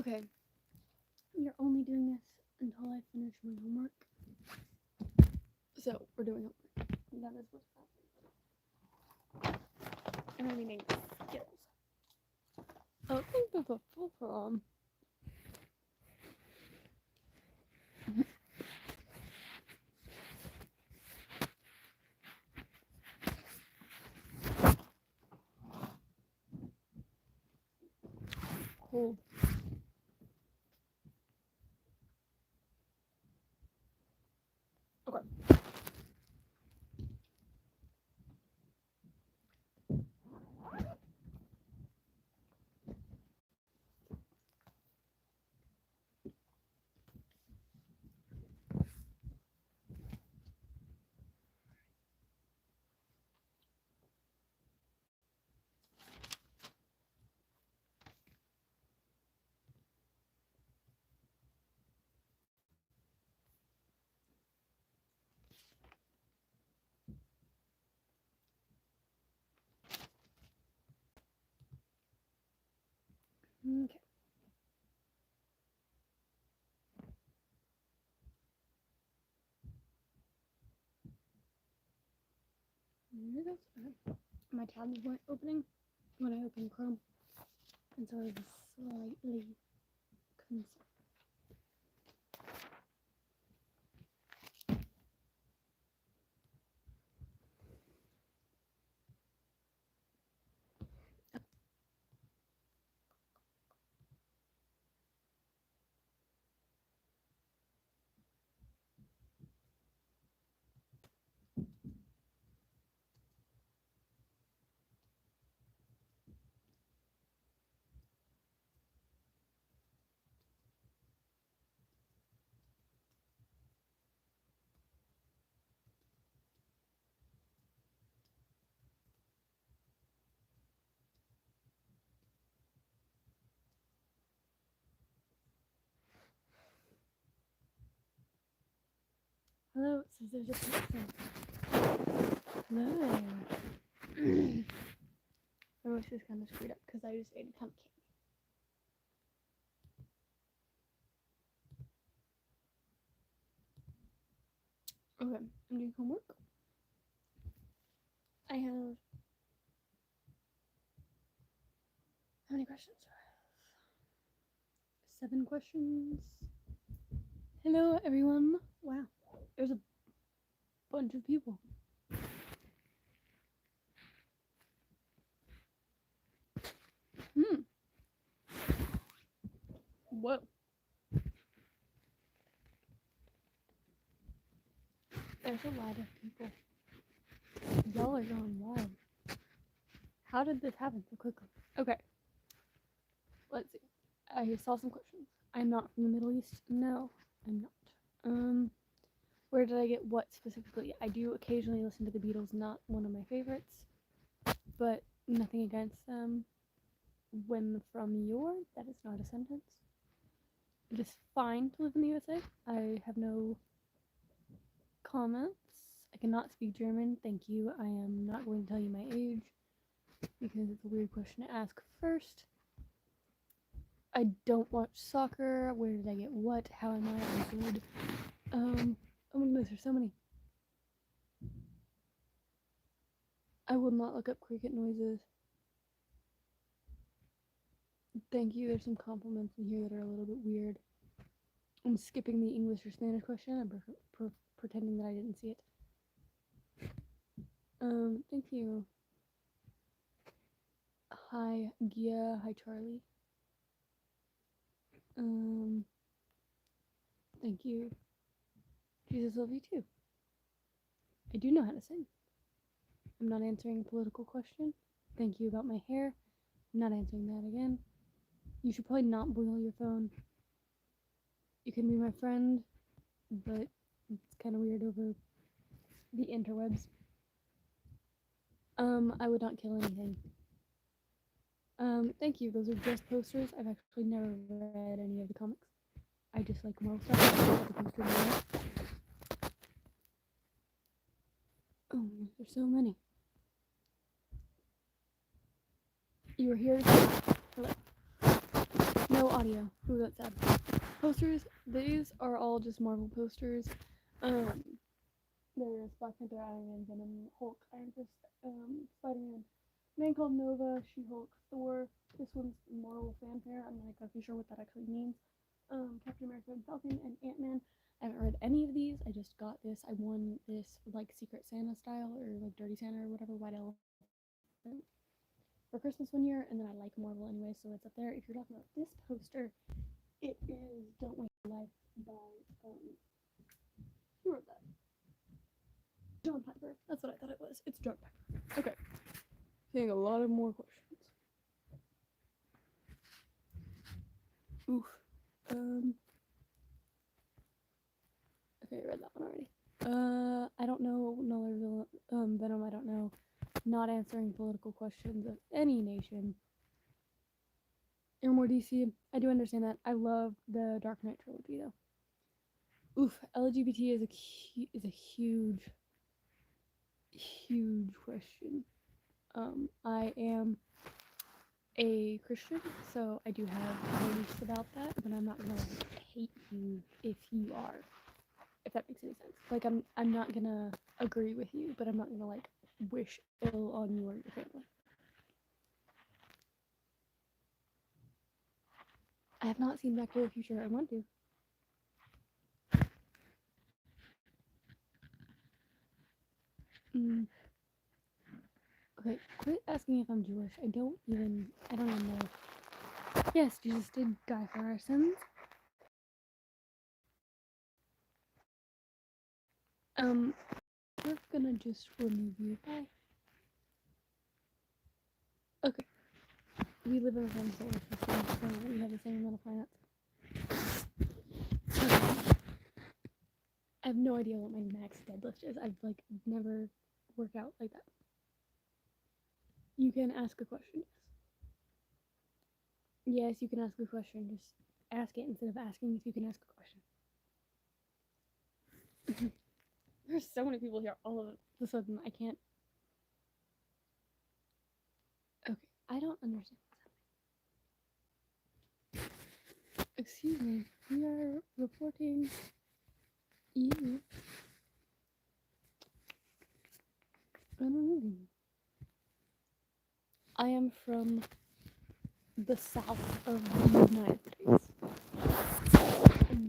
Okay. You're only doing this until I finish my homework. So, we're doing homework. That is what's happening. And I'm eating Skittles. Oh, I think that's a full prom. Cold. Okay. Okay. There it goes. My tab weren't opening when I opened Chrome, and so I was slightly concerned. Hello, it says there's a person. Hello. My voice is kind of screwed up because I just ate a ton of candy. Okay, I'm doing homework. I have... How many questions do I have? 7 questions. Hello, everyone. Wow, there's a bunch of people. Whoa. There's a lot of people. Y'all are going wild. How did this happen so quickly? Okay. Let's see. I saw some questions. I'm not from the Middle East. No, I'm not. Where did I get what specifically? I do occasionally listen to the Beatles, not one of my favorites, but nothing against them. When from your, that is not a sentence. It is fine to live in the USA. I have no comments. I cannot speak German. Thank you. I am not going to tell you my age because it's a weird question to ask first. I don't watch soccer. Where did I get what? How am I? I'm good. Oh my goodness, there's so many. I will not look up cricket noises. Thank you. There's some compliments in here that are a little bit weird. I'm skipping the English or Spanish question. I'm pretending that I didn't see it. Thank you. Hi, Gia. Hi, Charlie. Thank you. Jesus love you too. I do know how to sing. I'm not answering a political question. Thank you about my hair. I'm not answering that again. You should probably not boil your phone. You can be my friend, but it's kind of weird over the interwebs. I would not kill anything. Thank you. Those are just posters. I've actually never read any of the comics. I just like Marvel stuff. The poster more. Oh, there's so many. You were here to say hello. No audio. Ooh, that's sad. Posters, these are all just Marvel posters. There's Black Panther, Iron Man, Venom, Hulk, Iron Fist, Spider-Man, Man called Nova, She-Hulk, Thor. This one's Marvel Fanfare. I'm not exactly sure what that actually means. Captain America and Falcon and Ant-Man. I haven't read any of these. I just got this. I won this like Secret Santa style or like Dirty Santa or whatever, White Elephant for Christmas one year, and then I like Marvel anyway, so it's up there. If you're talking about this poster, it is Don't Waste Your Life by who wrote that? John Piper. That's what I thought it was. It's John Piper. Okay. Seeing a lot of more questions. Oof. Okay, I read that one already. I don't know Null or Venom, I don't know. Not answering political questions of any nation. You're more DC. I do understand that. I love the Dark Knight trilogy though. Oof. LGBT is a huge question. I am a Christian, so I do have beliefs about that, but I'm not gonna hate you if you are. If that makes any sense. Like I'm not gonna agree with you, but I'm not gonna like wish ill on you or your family. I have not seen Back to the Future. I want to. Okay, quit asking if I'm Jewish. I don't even know. Yes, Jesus did die for our sins. We're gonna just remove you. Bye. Okay. We live in the same solar system, so we have the same amount of planets. Okay. I have no idea what my max deadlift is. I've like never worked out like that. You can ask a question. Yes, you can ask a question. Just ask it instead of asking if you can ask a question. There's so many people here all of a sudden. I can't. Okay, I don't understand what's happening. Excuse me, we are reporting you. I'm removing you. I am from the south of the United States.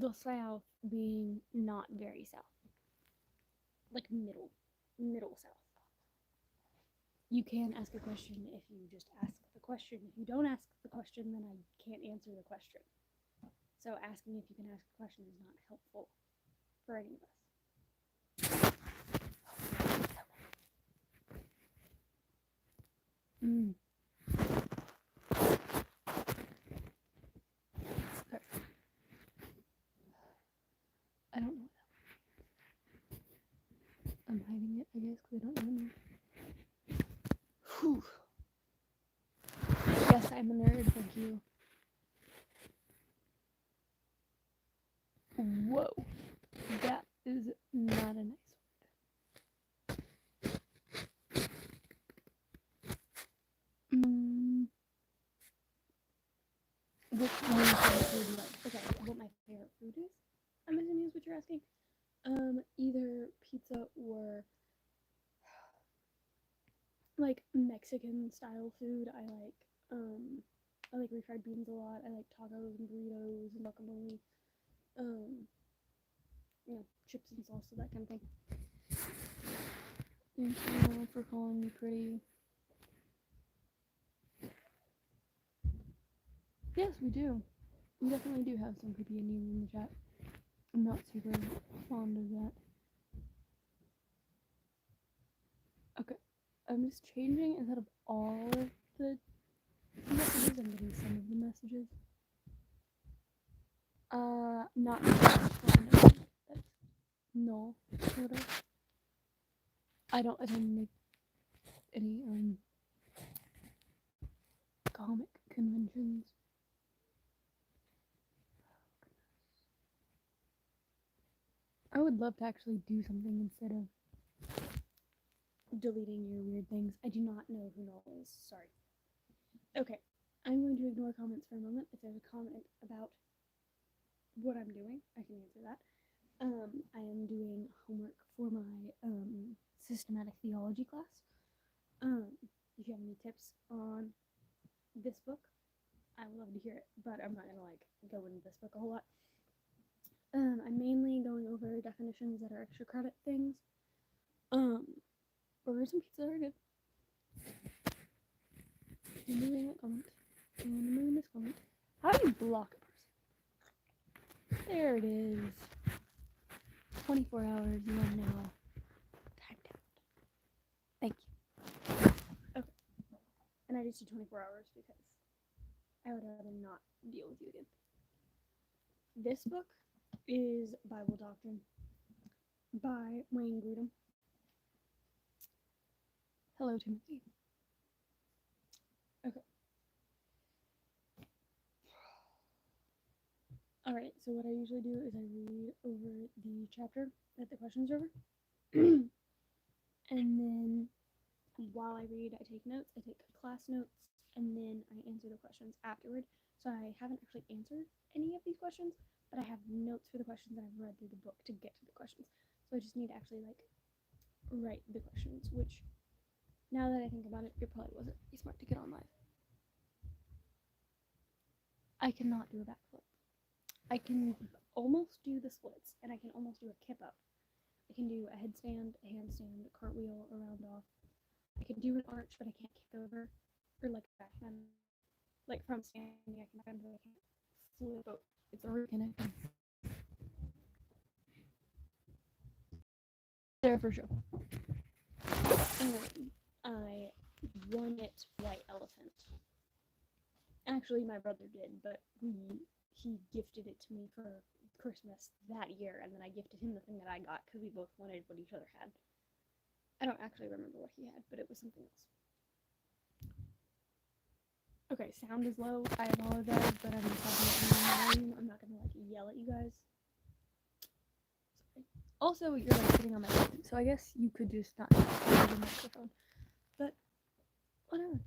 The south being not very south. Like middle south. You can ask a question if you just ask the question. If you don't ask the question, then I can't answer the question. So asking if you can ask a question is not helpful for any of us. Okay. I don't know what that. I'm hiding it, I guess, because I don't remember. Whew. Yes, I'm a nerd, thank you. Whoa. That is not a nice word. Which one food do you like? Okay, what my favorite food is? I'm assuming is what you're asking. Either pizza or like Mexican style food. I like refried beans a lot. I like tacos and burritos and guacamole. Chips and salsa, that kind of thing. Thank you for calling me pretty. Yes, we do. We definitely do have some creepy Indians in the chat. I'm not super fond of that. Okay. I'm just changing instead of all of the messages, I'm getting some of the messages. Not that's no. I don't attend any comic conventions. I would love to actually do something instead of deleting your weird things. I do not know who Noel is. Sorry. Okay. I'm going to ignore comments for a moment. If there's a comment about what I'm doing, I can answer that. I am doing homework for my systematic theology class. If you have any tips on this book, I would love to hear it, but I'm not gonna like go into this book a whole lot. I'm mainly going over definitions that are extra credit things. Burgers and pizza are good. I'm moving that comment. And I'm moving this comment. How do you block a person? There it is. 24 hours, you are now timed out. Thank you. Okay. And I just did 24 hours because I would rather not deal with you again. This book is Bible Doctrine by Wayne Grudem. Hello, Timothy. Okay. Alright, so what I usually do is I read over the chapter that the questions are over. And then while I read, I take notes, I take class notes, and then I answer the questions afterward. So I haven't actually answered any of these questions, but I have notes for the questions and I've read through the book to get to the questions. So I just need to actually like write the questions, which now that I think about it, it probably wasn't really smart to get on live. I cannot do a backflip. I can almost do the splits, and I can almost do a kip up. I can do a headstand, a handstand, a cartwheel, a round off. I can do an arch, but I can't kick over, or like a backbend. Like from standing, I can backbend, but I can't flip over. It's a reconnection. There for sure. I won it white elephant. Actually, my brother did, but he gifted it to me for Christmas that year, and then I gifted him the thing that I got because we both wanted what each other had. I don't actually remember what he had, but it was something else. Okay, sound is low. I apologize, but I'm talking at the volume. I'm not gonna like yell at you guys. Sorry. Also, you're like sitting on my phone, so I guess you could just not have the microphone. But whatever.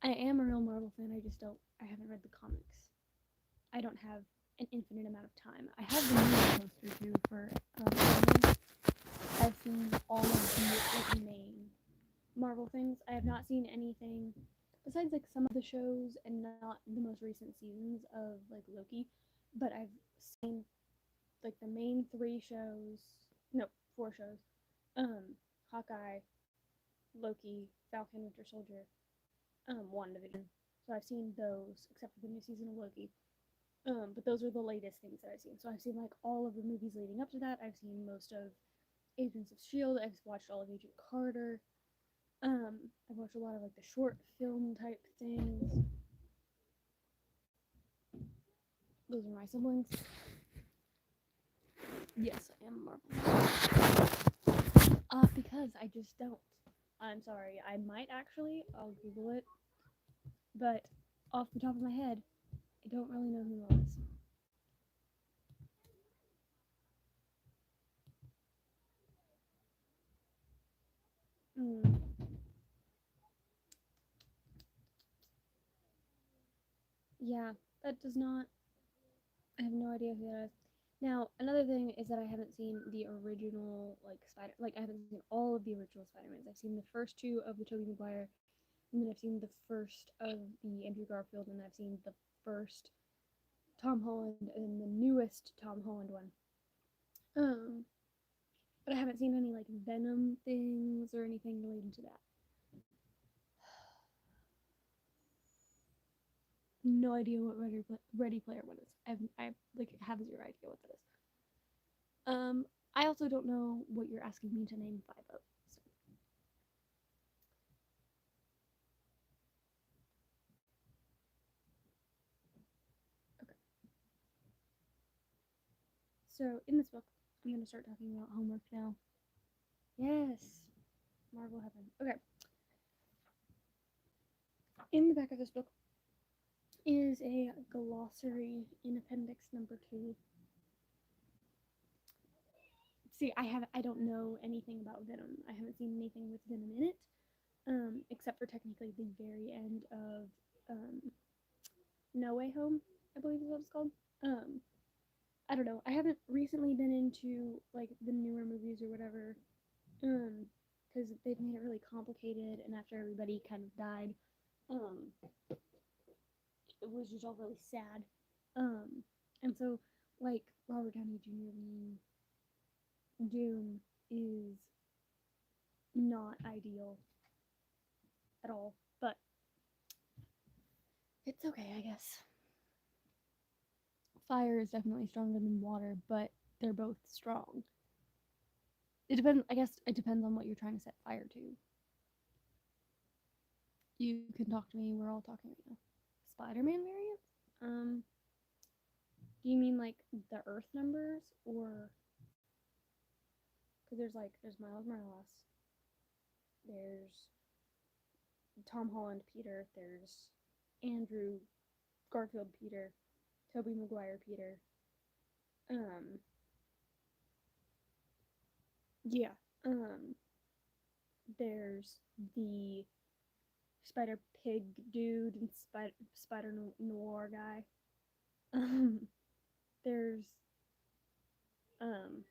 I am a real Marvel fan. I haven't read the comics. I don't have an infinite amount of time. I have the movie poster too for anime. I've seen all of the like, main Marvel things. I have not seen anything besides like some of the shows and not the most recent seasons of like Loki, but I've seen like the main 4 shows. Hawkeye, Loki, Falcon, Winter Soldier, WandaVision. So I've seen those, except for the new season of Loki. But those are the latest things that I've seen. So I've seen like all of the movies leading up to that. I've seen most of Agents of S.H.I.E.L.D. I've watched all of Agent Carter. I've watched a lot of like the short film type things. Those are my siblings. Yes, I am Marvel. Because I just don't. I'm sorry. I might actually. I'll Google it. But off the top of my head, I don't really know who it was. Yeah, that does not. I have no idea who that is. Now, another thing is that I haven't seen the original, I haven't seen all of the original Spider-Mans. I've seen the first 2 of the Tobey Maguire, and then I've seen the first of the Andrew Garfield, and I've seen the first Tom Holland, and the newest Tom Holland one. But I haven't seen any, like, Venom things or anything related to that. No idea what Ready Player One is. I have 0 idea what that is. I also don't know what you're asking me to name 5 of. Okay. So in this book, I'm gonna start talking about homework now. Yes, Marvel Heaven. Okay. In the back of this book is a glossary in appendix number 2. See, I don't know anything about Venom. I haven't seen anything with Venom in it, except for technically the very end of No Way Home. I believe is what it's called. Um, I don't know. I haven't recently been into like the newer movies or whatever, because they've made it really complicated. And after everybody kind of died, um, it was just all really sad. Um, and so like Robert Downey Jr. being Doom is not ideal at all, but it's okay, I guess. Fire is definitely stronger than water, but they're both strong. It depends. I guess it depends on what you're trying to set fire to. You can talk to me. We're all talking right now. Spider-Man variants? Do you mean like the Earth numbers, or because there's Miles Morales, there's Tom Holland Peter, there's Andrew Garfield Peter, Tobey Maguire Peter. Um, yeah. Um, there's the Spider Pig dude and Spider Noir guy. Um, there's um,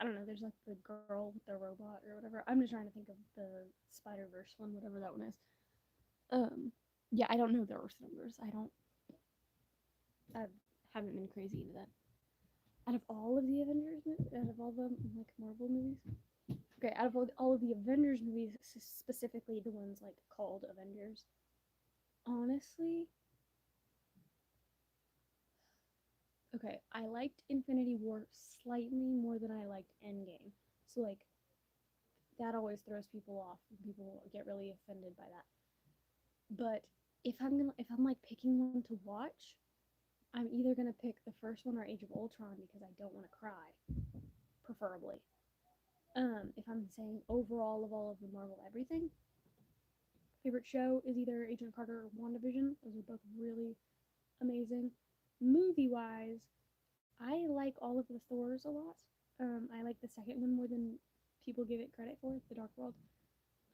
I don't know. There's like the girl with the robot or whatever. I'm just trying to think of the Spider Verse one, whatever that one is. Um, yeah, I don't know the Earth numbers. I haven't been crazy into that. Out of all of the Avengers, out of all the like Marvel movies, okay, out of all of the Avengers movies, specifically the ones like called Avengers, honestly, okay, I liked Infinity War slightly more than I liked Endgame. So like that always throws people off. People get really offended by that. But if I'm like picking one to watch, I'm either gonna pick the first one or Age of Ultron because I don't want to cry, preferably. If I'm saying overall of all of the Marvel everything, favorite show is either Agent Carter or WandaVision. Those are both really amazing. Movie wise, I like all of the Thors a lot. I like the second one more than people give it credit for, The Dark World.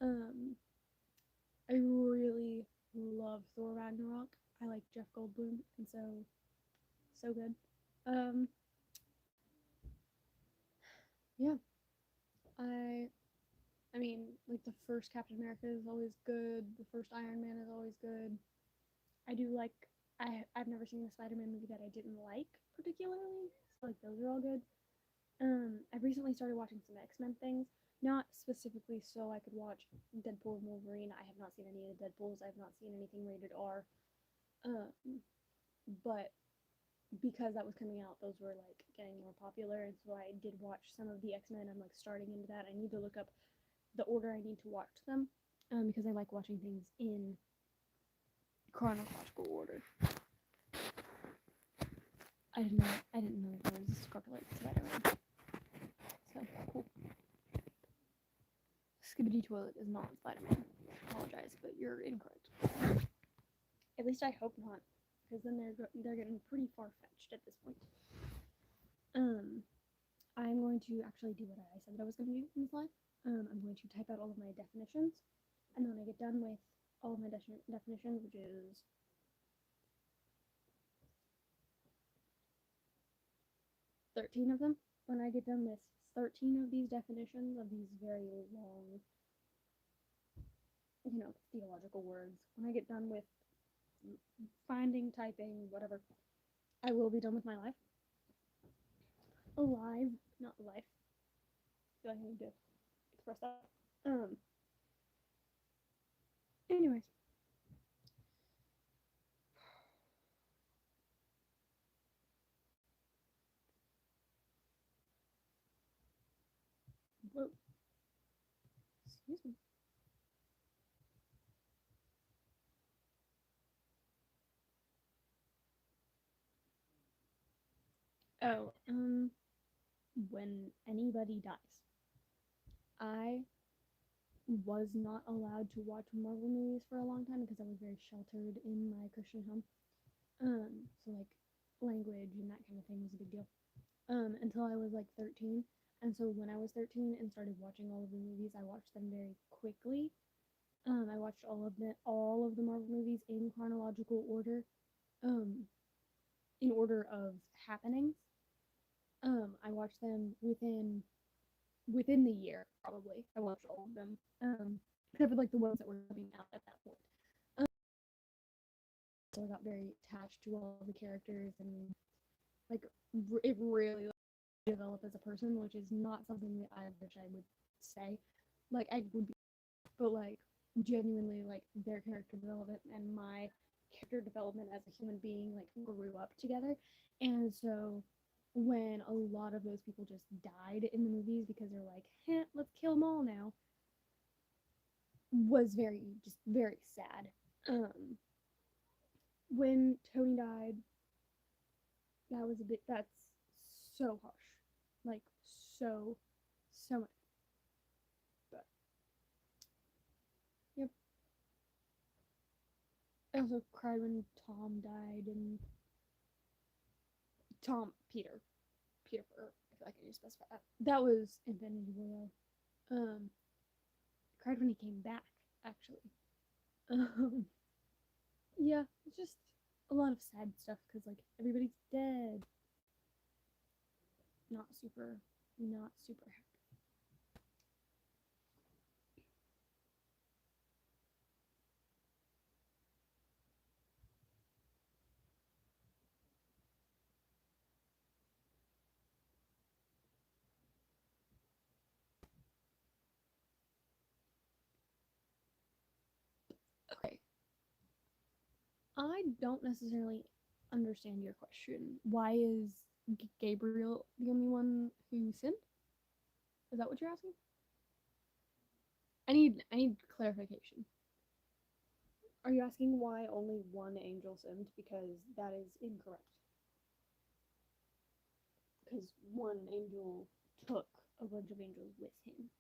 Um, I really love Thor Ragnarok. I like Jeff Goldblum, and so good. Um, yeah, I I mean, like the first Captain America is always good. The first Iron Man is always good. I do like I've never seen a Spider-Man movie that I didn't like particularly. So like those are all good. I've recently started watching some X-Men things, not specifically so I could watch Deadpool and Wolverine. I have not seen any of the Deadpools. I have not seen anything rated R. But because that was coming out, those were like getting more popular, and so I did watch some of the X-Men. I'm like starting into that. I need to look up the order I need to watch them, because I like watching things in chronological order. I didn't know there was a Scarlet Spider-Man. So cool. Skibidi Toilet is not Spider-Man. I apologize, but you're incorrect. At least I hope not, because then they're getting pretty far-fetched at this point. I'm going to actually do what I said that I was going to do in this live. I'm going to type out all of my definitions, and then when I get done with all of my definitions, which is 13 of them, when I get done with 13 of these definitions of these very long, theological words, when I get done with finding, typing, whatever, I will be done with my life. Alive, not life. I feel like I need to express that. Anyways. Whoa. Excuse me. Oh, when anybody dies. I was not allowed to watch Marvel movies for a long time because I was very sheltered in my Christian home. So like language and that kind of thing was a big deal. Until I was like 13. And so when I was 13 and started watching all of the movies, I watched them very quickly. I watched all of the Marvel movies in chronological order. in order of happenings. I watched them within the year, probably. I watched all of them, except for like the ones that were coming out at that point. Um, so I got very attached to all the characters, and like it really developed as a person, which is not something that I wish I would say. Like I would be, but like genuinely, like their character development and my character development as a human being like grew up together, and so when a lot of those people just died in the movies because they're like, let's kill them all now, was very sad. Um, when Tony died, that's so harsh, like so much. But yep, I also cried when Tom died and Peter, I feel like I need to specify that. That was Infinity War. Cried when he came back, actually. Um, yeah, it's just a lot of sad stuff because like everybody's dead. Not super, not super happy. Okay, I don't necessarily understand your question. Why is Gabriel the only one who sinned? Is that what you're asking? I need clarification. Are you asking why only one angel sinned? Because that is incorrect. Because one angel took a bunch of angels with him.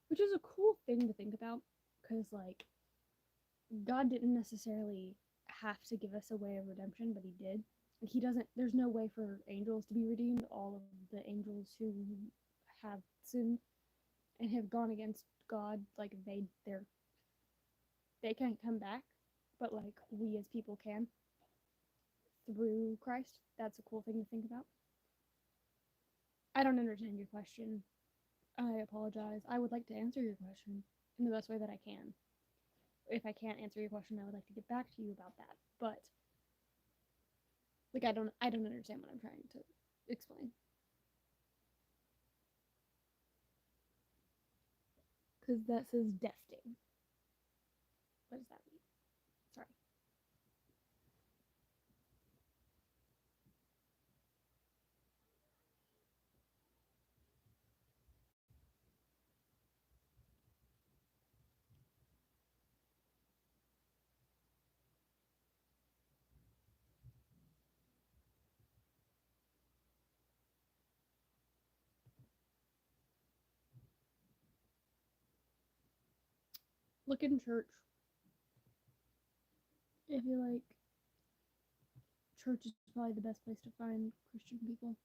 Which is a cool thing to think about, because, like, God didn't necessarily have to give us a way of redemption, but he did. Like, he doesn't, there's no way for angels to be redeemed. All of the angels who have sinned and have gone against God, like, they can't come back, but, like, we as people can through Christ. That's a cool thing to think about. I don't understand your question. I apologize. I would like to answer your question in the best way that I can. If I can't answer your question, I would like to get back to you about that. But like I don't understand what I'm trying to explain. Because that says defting. What does that mean? Sorry. Look in church. I feel like church is probably the best place to find Christian people.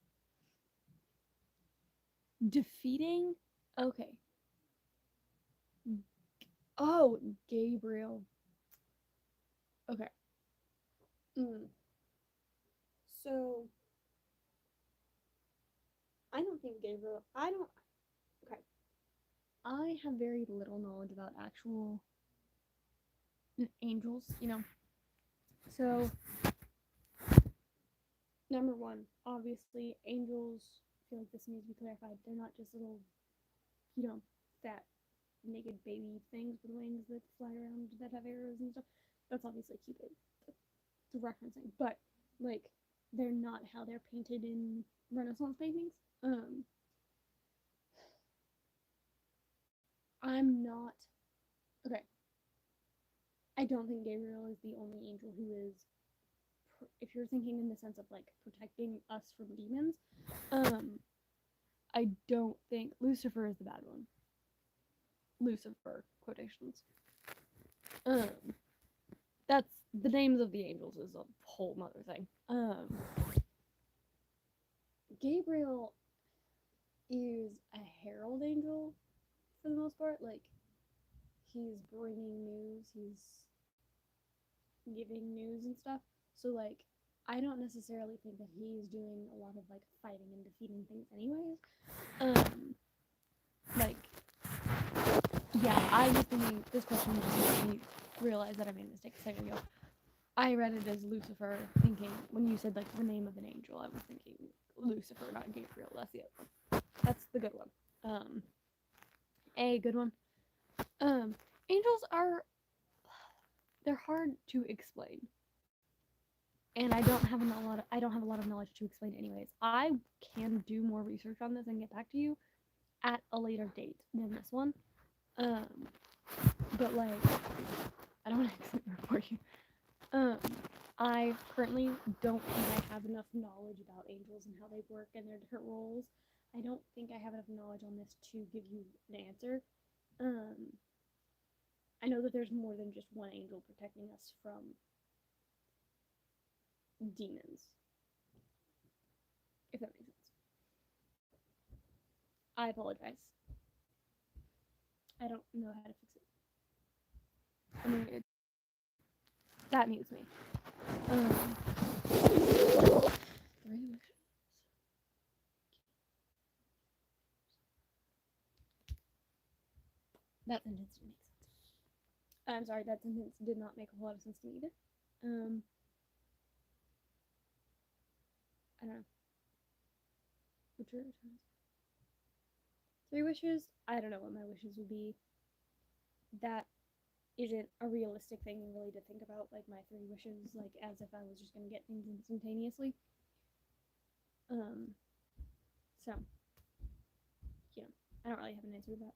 Defeating? Okay. Oh, Gabriel. Okay. Mm. So I don't think Gabriel. I don't. Okay. I have very little knowledge about actual angels. So number one, obviously, angels. I feel like this needs to be clarified. They're not just little, you know, fat naked baby things with wings that fly around that have arrows and stuff. That's obviously Cupid. That's referencing, but like they're not how they're painted in Renaissance paintings. Um, I'm not okay. I don't think Gabriel is the only angel who is. If you're thinking in the sense of like protecting us from demons, um, I don't think Lucifer is the bad one. Lucifer quotations. Um, that's the names of the angels is a whole nother thing. Gabriel is a herald angel for the most part. Like he's bringing news. giving news and stuff. So like I don't necessarily think that he's doing a lot of like fighting and defeating things anyways. Like yeah, I was thinking this question just made me realize that I made a mistake a second ago. I read it as Lucifer, thinking when you said like the name of an angel, I was thinking Lucifer, not Gabriel. That's the other one. That's the good one. A good one. Angels are they're hard to explain, and I don't have a lot of knowledge to explain anyways. I can do more research on this and get back to you at a later date than this one. But like I don't want to accidentally report you. I currently don't think I have enough knowledge about angels and how they work and their different roles. I don't think I have enough knowledge on this to give you an answer. I know that there's more than just one angel protecting us from demons, if that makes sense. I apologize. I don't know how to fix it. I mean, that mutes me. 3 wishes. That sentence didn't make sense. I'm sorry, that sentence did not make a whole lot of sense to me either. I don't know. Which are 3 wishes? I don't know what my wishes would be. That isn't a realistic thing really to think about, like my 3 wishes, like as if I was just gonna get things instantaneously. So, you know, I don't really have an answer to that.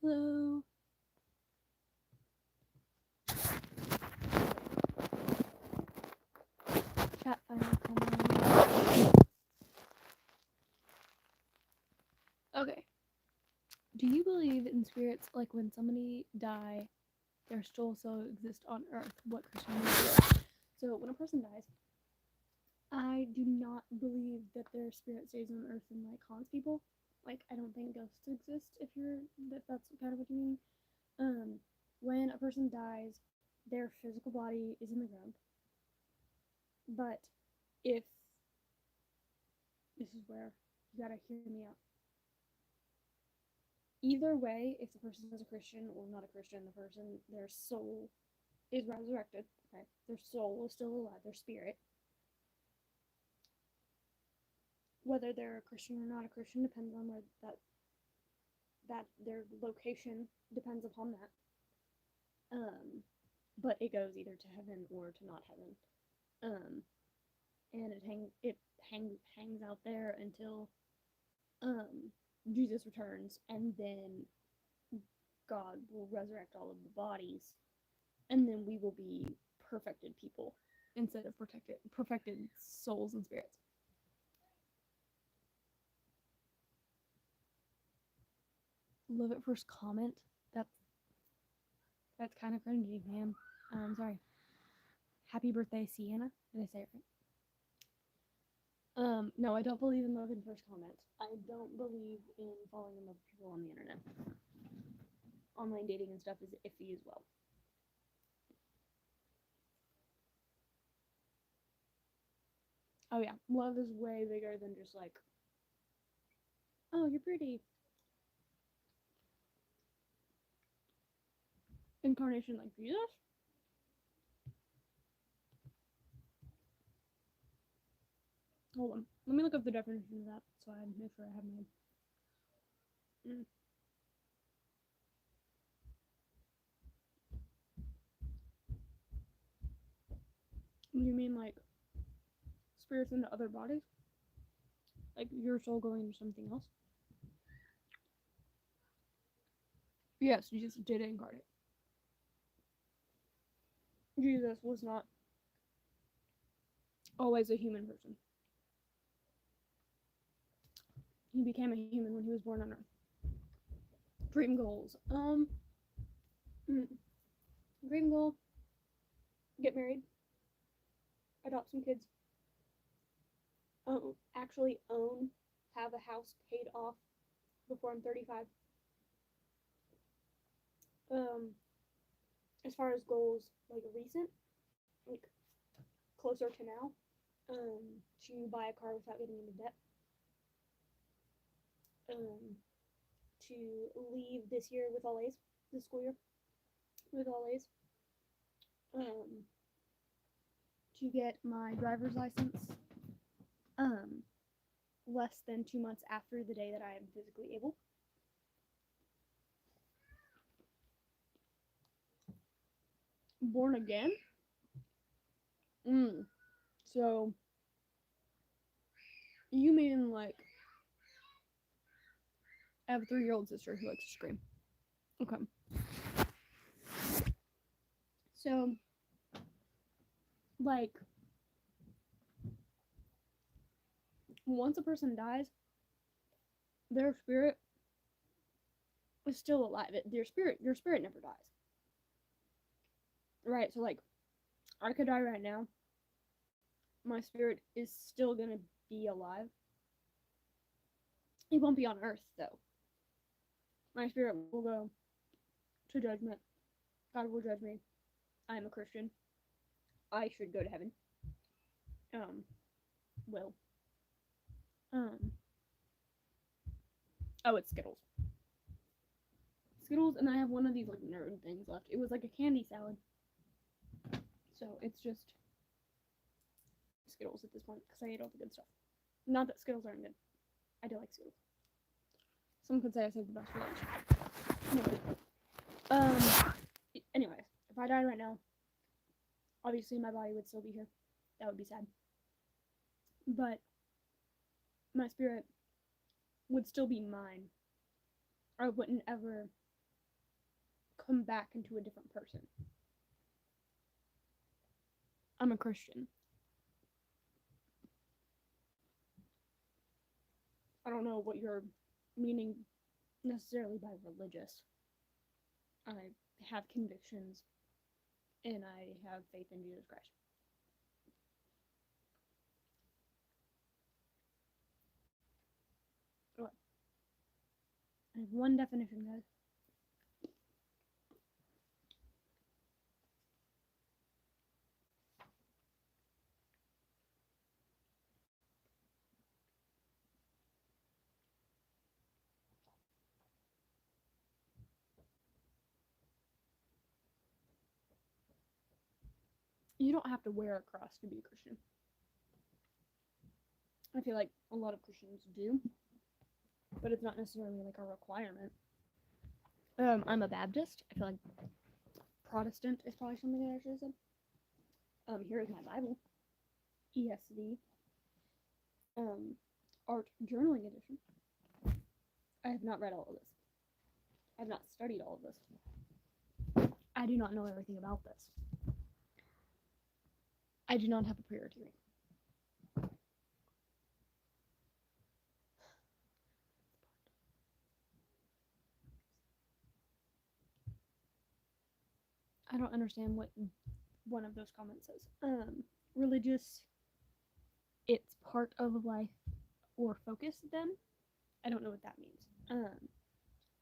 Hello. Chat final comment. Okay. Do you believe in spirits, like when somebody die, their soul still exists on Earth? What Christianity is? So when a person dies, I do not believe that their spirit stays on Earth and like haunts people. Like I don't think ghosts exist. If that's kind of what you mean. When a person dies, their physical body is in the ground. But if this is where you gotta hear me out. Either way, if the person is a Christian or not a Christian, their soul is resurrected. Okay, their soul is still alive. Their spirit, whether they're a Christian or not a Christian, depends on where that their location depends upon that. But it goes either to heaven or to not heaven. And it hangs out there until Jesus returns, and then God will resurrect all of the bodies, and then we will be perfected people instead of perfected souls and spirits. Love at first comment. That's kind of cringy, man. I'm sorry. Happy birthday, Sienna. Did I say it right? No, I don't believe in love at first comment. I don't believe in falling in love with people on the internet. Online dating and stuff is iffy as well. Oh yeah, love is way bigger than just like, oh, you're pretty. Incarnation like Jesus? Hold on. Let me look up the definition of that so I make sure I have my. You mean like spirits into other bodies? Like your soul going into something else? Yes, Jesus did incarnate. Jesus was not always a human person. He became a human when he was born on Earth. Dream goals. Dream goal: get married, adopt some kids, actually have a house paid off before I'm 35. As far as goals, like recent, like closer to now, to buy a car without getting into debt, to leave this year with all A's, this school year with all A's, to get my driver's license, less than 2 months after the day that I am physically able. Born again? So, you mean like, I have a 3-year-old sister who likes to scream. Okay. So, like, once a person dies, their spirit is still alive. Your spirit never dies. Right? So, like, I could die right now. My spirit is still gonna be alive. It won't be on Earth, though. My spirit will go to judgment. God will judge me. I am a Christian. I should go to heaven. Will. Oh, it's Skittles. Skittles, and I have one of these, like, nerd things left. It was like a candy salad. So, it's just Skittles at this point, because I ate all the good stuff. Not that Skittles aren't good. I do like Skittles. Some could say I saved the best for lunch. Anyway, if I died right now, obviously my body would still be here. That would be sad. But my spirit would still be mine. I wouldn't ever come back into a different person. I'm a Christian. I don't know what you're meaning necessarily by religious. I have convictions, and I have faith in Jesus Christ. What? I have one definition, guys. You don't have to wear a cross to be a Christian. I feel like a lot of Christians do, but it's not necessarily like a requirement. I'm a Baptist. I feel like Protestant is probably something that I should have said. Here is my Bible, ESV, art journaling edition. I have not read all of this. I have not studied all of this. I do not know everything about this. I do not have a priority ring. I don't understand what one of those comments says. Religious, it's part of life or focus then? I don't know what that means.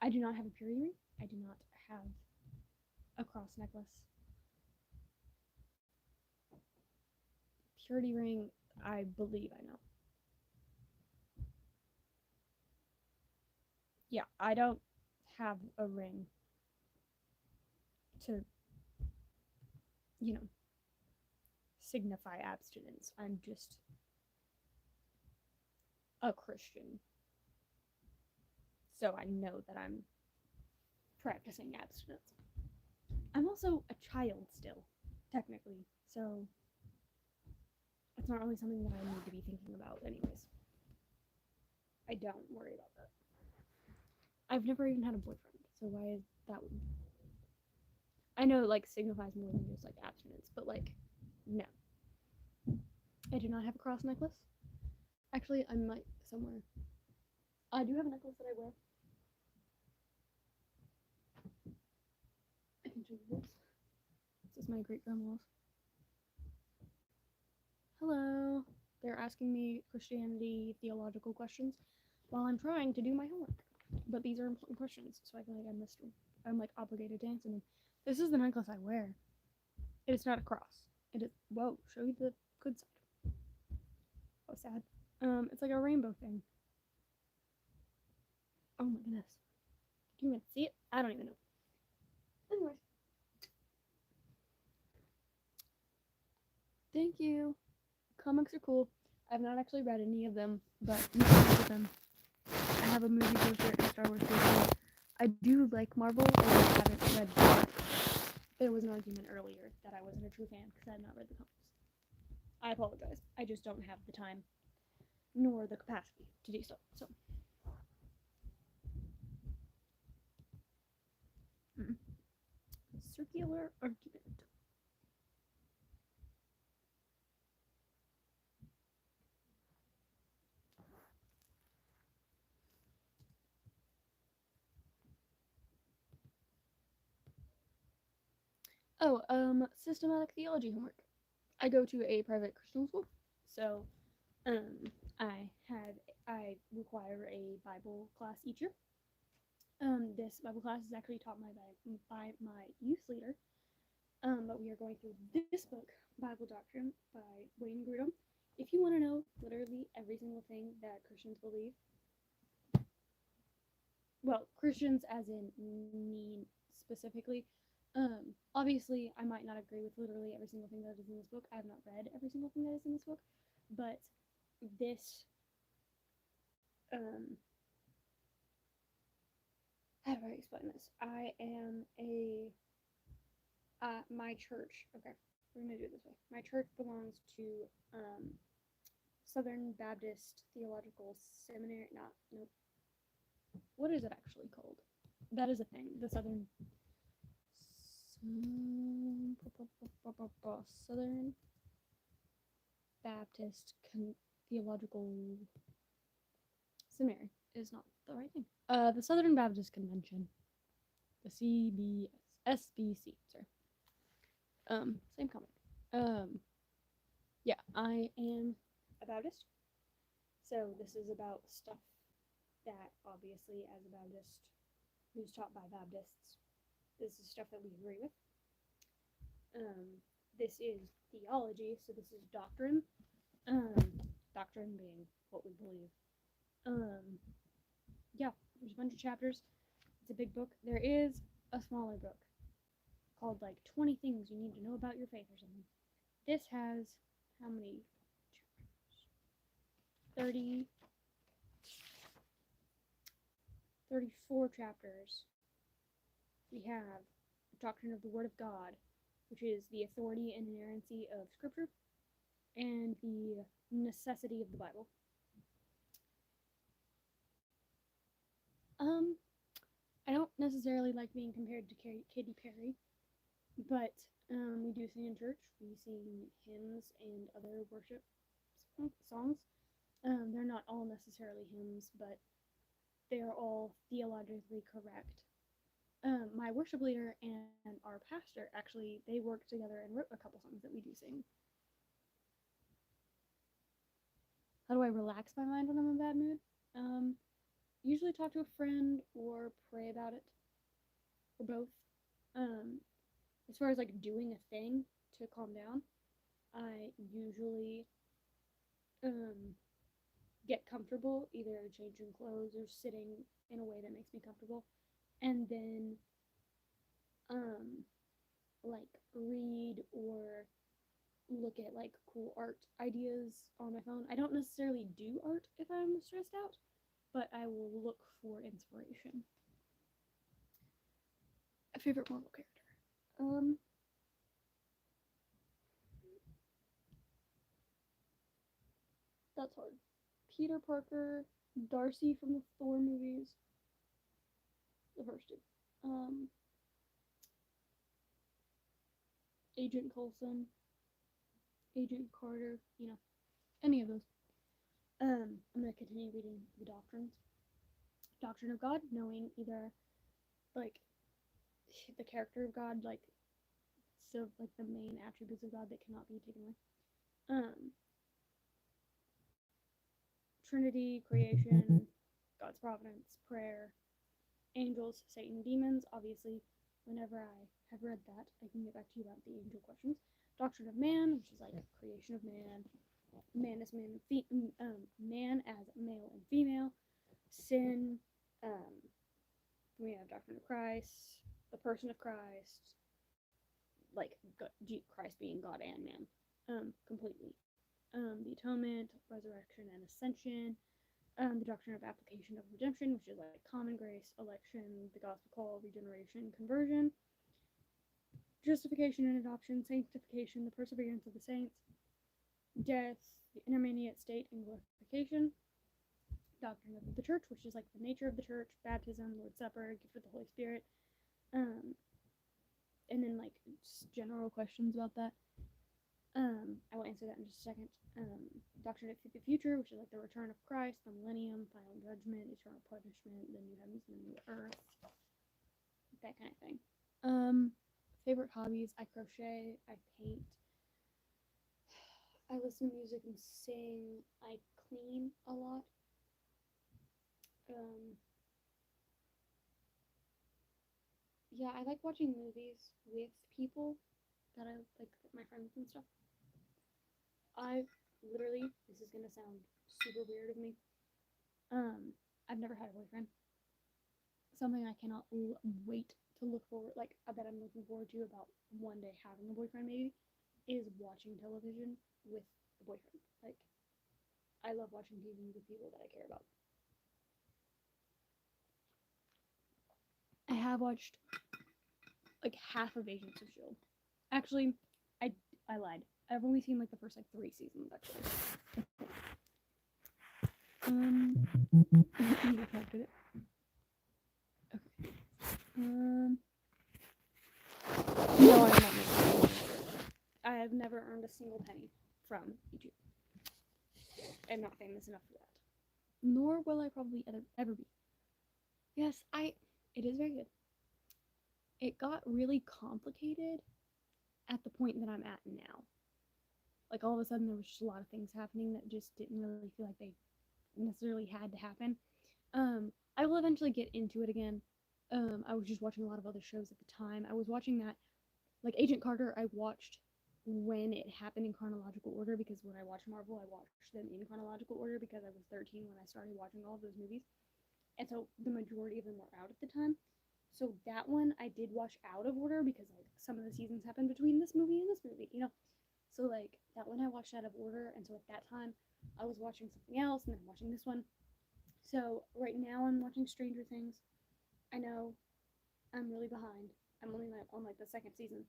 I do not have a purity ring. I do not have a cross necklace. Purity ring, I believe I know. Yeah, I don't have a ring to, signify abstinence. I'm just a Christian. So I know that I'm practicing abstinence. I'm also a child still, technically. So it's not really something that I need to be thinking about anyways. I don't worry about that. I've never even had a boyfriend, so why is that one? I know like signifies more than just like abstinence, but like no. I do not have a cross necklace. Actually, I might somewhere. I do have a necklace that I wear. I can show you this. This is my great grandma's. Hello. They're asking me Christianity theological questions while I'm trying to do my homework. But these are important questions, so I feel like I missed them. I'm like obligated to answer them. This is the necklace I wear. It is not a cross. It is. Whoa, show you the good side. Oh, sad. It's like a rainbow thing. Oh my goodness. Can you even see it? I don't even know. Anyways. Thank you. Comics are cool. I've not actually read any of them, but I'm excited them. I have a movie poster and Star Wars poster. I do like Marvel, I just haven't read them. There was an argument earlier that I wasn't a true fan because I had not read the comics. I apologize. I just don't have the time nor the capacity to do so. Circular argument. Oh, systematic theology homework. I go to a private Christian school, so I require a Bible class each year. This Bible class is actually taught by my youth leader. But we are going through this book, Bible Doctrine by Wayne Grudem. If you want to know literally every single thing that Christians believe, well, Christians as in me specifically, obviously I might not agree with literally every single thing that is in this book. I have not read every single thing that is in this book, but this, how do I explain this? I am my church, okay, we're gonna do it this way. My church belongs to, Southern Baptist Theological Seminary, nope. What is it actually called? That is a thing. The Southern Baptist Theological Seminary is not the right thing. The Southern Baptist Convention, the SBC, sorry. Same comment. Yeah, I am a Baptist, so this is about stuff that obviously as a Baptist who's taught by Baptists, this is stuff that we agree with. This is theology, so this is doctrine. Doctrine being what we believe. Yeah, there's a bunch of chapters. It's a big book. There is a smaller book called like 20 Things You Need to Know About Your Faith or something. This has how many chapters? 34 chapters. We have Doctrine of the Word of God, which is the authority and inerrancy of Scripture, and the necessity of the Bible. I don't necessarily like being compared to Katy Perry, but we do sing in church. We sing hymns and other worship songs. They're not all necessarily hymns, but they are all theologically correct. My worship leader and our pastor, actually, they worked together and wrote a couple songs that we do sing. How do I relax my mind when I'm in a bad mood? Usually talk to a friend or pray about it, or both. As far as like doing a thing to calm down, I usually get comfortable, either changing clothes or sitting in a way that makes me comfortable, and then like read or look at like cool art ideas on my phone. I don't necessarily do art if I'm stressed out, but I will look for inspiration. A favorite Marvel character. That's hard. Peter Parker, Darcy from the Thor movies, the first two. Agent Coulson, Agent Carter, any of those. I'm gonna continue reading the doctrines. Doctrine of God, knowing either like the character of God, like the main attributes of God that cannot be taken away. Trinity, creation, God's providence, prayer, angels, Satan, demons. Obviously, whenever I have read that, I can get back to you about the angel questions. Doctrine of man, which is like creation of man. Man as man as male and female. Sin. We have doctrine of Christ, the person of Christ, like Christ being God and man, completely. The atonement, resurrection, and ascension. The doctrine of application of redemption, which is like common grace, election, the gospel call, regeneration, conversion, justification and adoption, sanctification, the perseverance of the saints, death, the intermediate state, and glorification. Doctrine of the church, which is like the nature of the church, baptism, Lord's Supper, gift of the Holy Spirit, and then like just general questions about that. I will answer that in just a second. Doctrine of the future, which is like the return of Christ, the millennium, final judgment, eternal punishment, the new heavens and the new earth, that kind of thing. Favorite hobbies: I crochet, I paint, I listen to music and sing, I clean a lot. Yeah, I like watching movies with people that I like, my friends and stuff. I literally, this is gonna sound super weird of me. I've never had a boyfriend. Something I cannot wait to look forward, like that I'm looking forward to about one day having a boyfriend maybe, is watching television with a boyfriend. Like, I love watching TV with people that I care about. I have watched like half of Agents of S.H.I.E.L.D. Actually, I lied. I've only seen like the first like 3 seasons actually. You retracted it. Okay. No, I'm not making it. I have never earned a single penny from YouTube. I'm not famous enough for that. Nor will I probably ever be. Yes, it is very good. It got really complicated at the point that I'm at now. Like, all of a sudden there was just a lot of things happening that just didn't really feel like they necessarily had to happen. I will eventually get into it again. I was just watching a lot of other shows at the time. I was watching that, like Agent Carter, I watched when it happened in chronological order, because when I watched Marvel, I watched them in chronological order because I was 13 when I started watching all of those movies. And so the majority of them were out at the time. So that one I did watch out of order because like some of the seasons happened between this movie and this movie, So like that one I watched out of order, and so at that time I was watching something else and then watching this one. So right now I'm watching Stranger Things. I know I'm really behind. I'm only on like the 2nd season.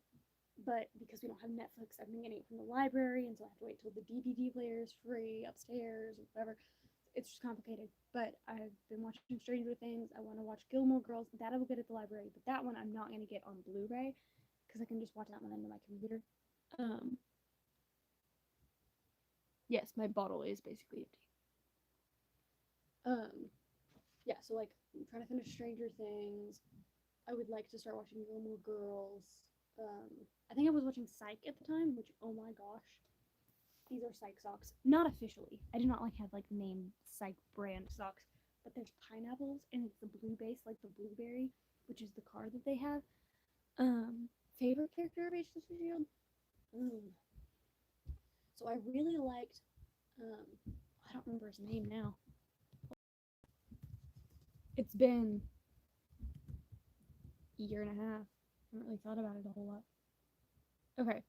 But because we don't have Netflix, I've been getting it from the library, and so I have to wait till the DVD player is free upstairs or whatever. It's just complicated. But I've been watching Stranger Things. I want to watch Gilmore Girls. That I will get at the library, but that one I'm not going to get on Blu-ray because I can just watch that one into my computer. Yes, my bottle is basically empty. Yeah, so like I'm trying to finish Stranger Things. I would like to start watching Gilmore Girls. I think I was watching Psych at the time, which, oh my gosh, these are Psych socks. Not officially. I do not like have like name Psych brand socks, but there's pineapples and it's the blue base, like the blueberry, which is the car that they have. Favorite character of Agents of S.H.I.E.L.D. So I really liked. I don't remember his name now. It's been a year and a half. I haven't really thought about it a whole lot. Okay.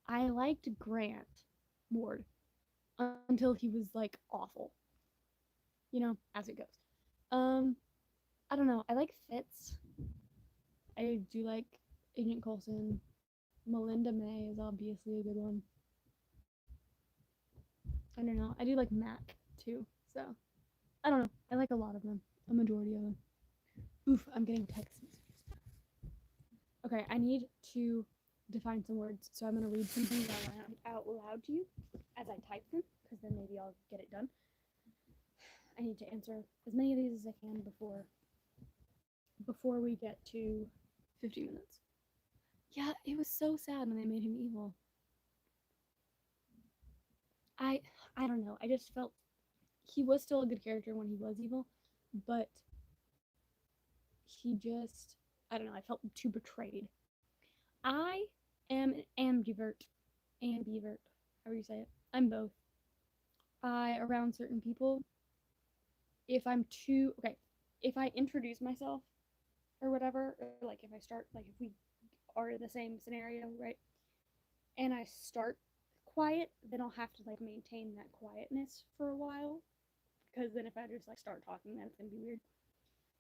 I liked Grant Ward until he was like awful. As it goes. I don't know. I like Fitz. I do like Agent Coulson. Melinda May is obviously a good one. I don't know. I do like Mac too. So I don't know. I like a lot of them. A majority of them. Oof, I'm getting texts. Okay, I need to define some words. So I'm going to read some things out loud to you as I type them, because then maybe I'll get it done. I need to answer as many of these as I can before we get to 50 minutes. Yeah, it was so sad when they made him evil. I don't know. I just felt he was still a good character when he was evil, but he just, I don't know, I felt too betrayed. I am an ambivert, however you say it. I'm both. Around certain people, if I'm too, okay, if I introduce myself or whatever, or like if I start, like if we are in the same scenario, right, and I start quiet, then I'll have to like maintain that quietness for a while, because then if I just like start talking, then it's gonna be weird.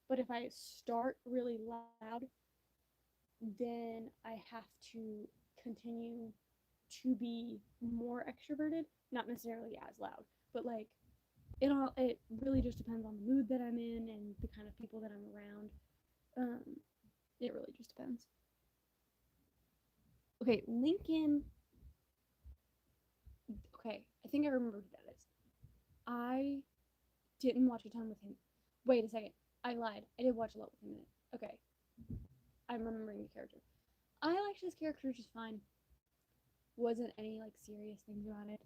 But if I start really loud, then I have to continue to be more extroverted, not necessarily as loud, but like it really just depends on the mood that I'm in and the kind of people that I'm around. It really just depends. Okay, Lincoln. Okay, I think I remember who that is. I didn't watch a ton with him. Wait a second, I lied. I did watch a lot with him in it. Okay, I'm remembering the character. I liked his character just fine. Wasn't any like serious things about it.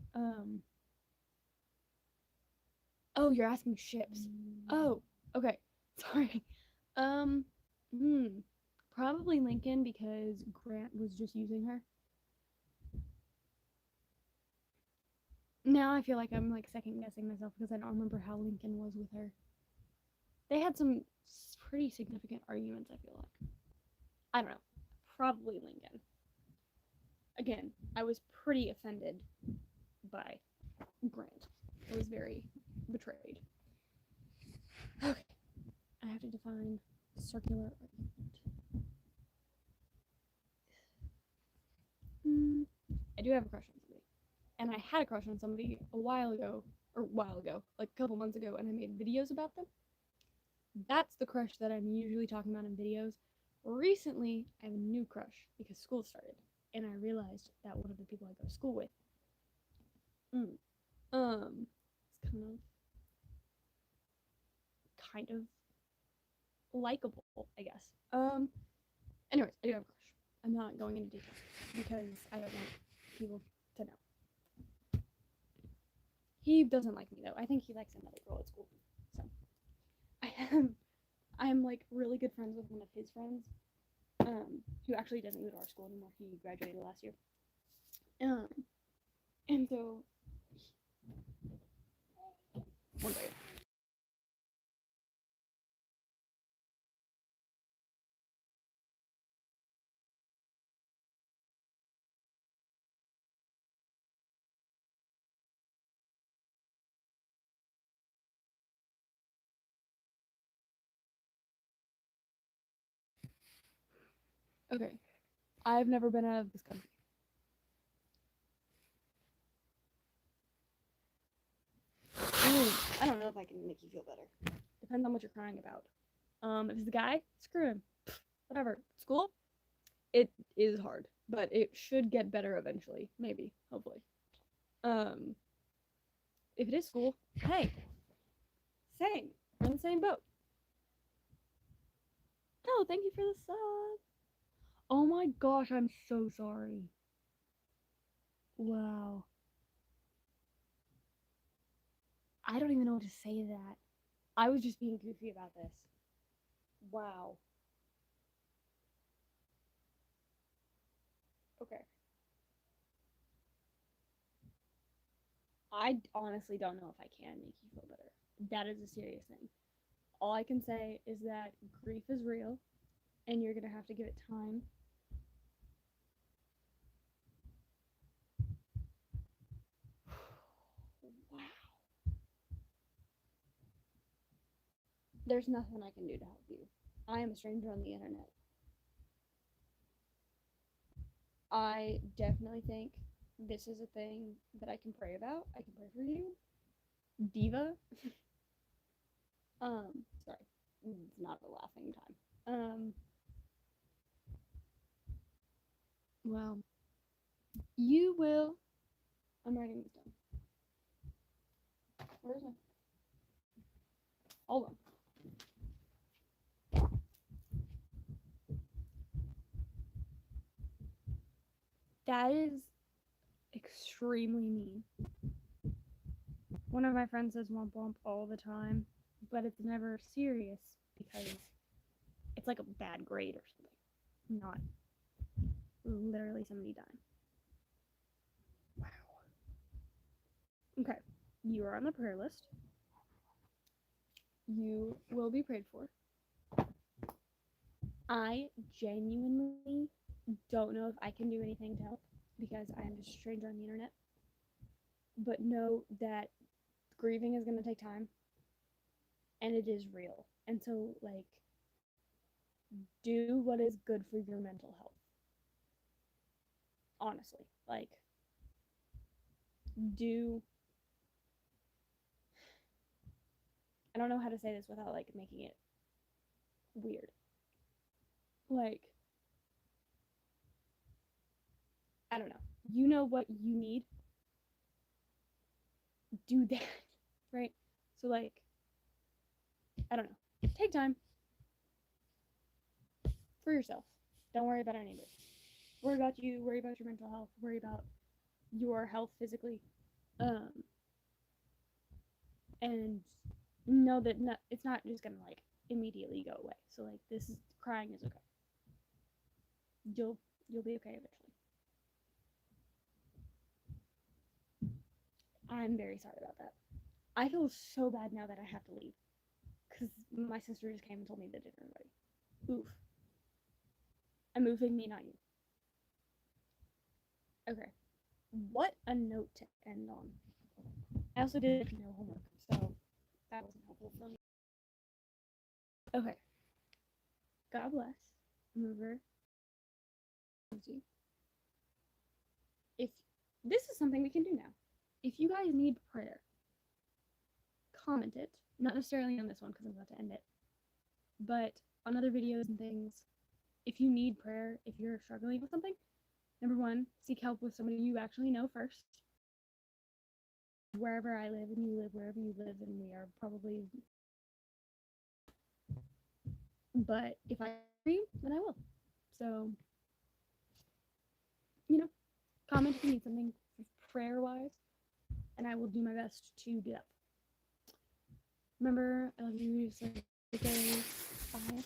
Oh, you're asking ships. Oh, okay. Sorry. Um, hmm. Probably Lincoln because Grant was just using her. Now I feel like I'm like second guessing myself because I don't remember how Lincoln was with her. They had some pretty significant arguments, I feel like. I don't know. Probably Lincoln. Again, I was pretty offended by Grant. I was very betrayed. Okay. I have to define circular argument. I do have a crush on somebody. And I had a crush on somebody a while ago, like a couple months ago, and I made videos about them. That's the crush that I'm usually talking about in videos. Recently, I have a new crush because school started, and I realized that one of the people I go to school with, it's kind of likable, I guess. Anyways, I do have a crush. I'm not going into details because I don't want people to know. He doesn't like me though. I think he likes another girl at school. So I'm like really good friends with one of his friends, who actually doesn't go to our school anymore. He graduated last year. And so one second. Okay. I've never been out of this country. I don't know if I can make you feel better. Depends on what you're crying about. If it's a guy, screw him. Whatever. School, it is hard, but it should get better eventually. Maybe, hopefully. Um, if it is school, hey, same. We're in the same boat. Oh, thank you for the sub. Oh my gosh, I'm so sorry. Wow. I don't even know what to say to that. I was just being goofy about this. Wow. Okay. I honestly don't know if I can make you feel better. That is a serious thing. All I can say is that grief is real and you're going to have to give it time. Wow. There's nothing I can do to help you. I am a stranger on the internet. I definitely think this is a thing that I can pray about. I can pray for you. Diva. Sorry. It's not a laughing time. Well, you will. I'm writing this down. Where is it? Hold on. That is extremely mean. One of my friends says womp womp all the time, but it's never serious because it's like a bad grade or something, not literally somebody dying. Wow. Okay, you are on the prayer list. You will be prayed for. I genuinely don't know if I can do anything to help because I am just a stranger on the internet. But know that grieving is going to take time and it is real. And so, like, do what is good for your mental health. Honestly, like, do. I don't know how to say this without, like, making it weird. Like, I don't know. You know what you need. Do that, right? So, like, I don't know. Take time for yourself. Don't worry about our neighbors. Worry about you. Worry about your mental health. Worry about your health physically. And know that it's not just gonna like immediately go away. So like this is crying is okay. You'll be okay eventually. I'm very sorry about that. I feel so bad now that I have to leave because my sister just came and told me the dinner already. Oof. I'm moving me, not you. Okay. What a note to end on. I also did no homework, so that wasn't helpful for me. Okay. God bless. Mover. If this is something we can do now. If you guys need prayer, comment it. Not necessarily on this one because I'm about to end it, but on other videos and things. If you need prayer, if you're struggling with something, number one, seek help with somebody you actually know first. Wherever I live and you live wherever you live, and we are probably. But if I agree, then I will. So, comment if you need something prayer wise, and I will do my best to do that. Remember, I love you. Bye.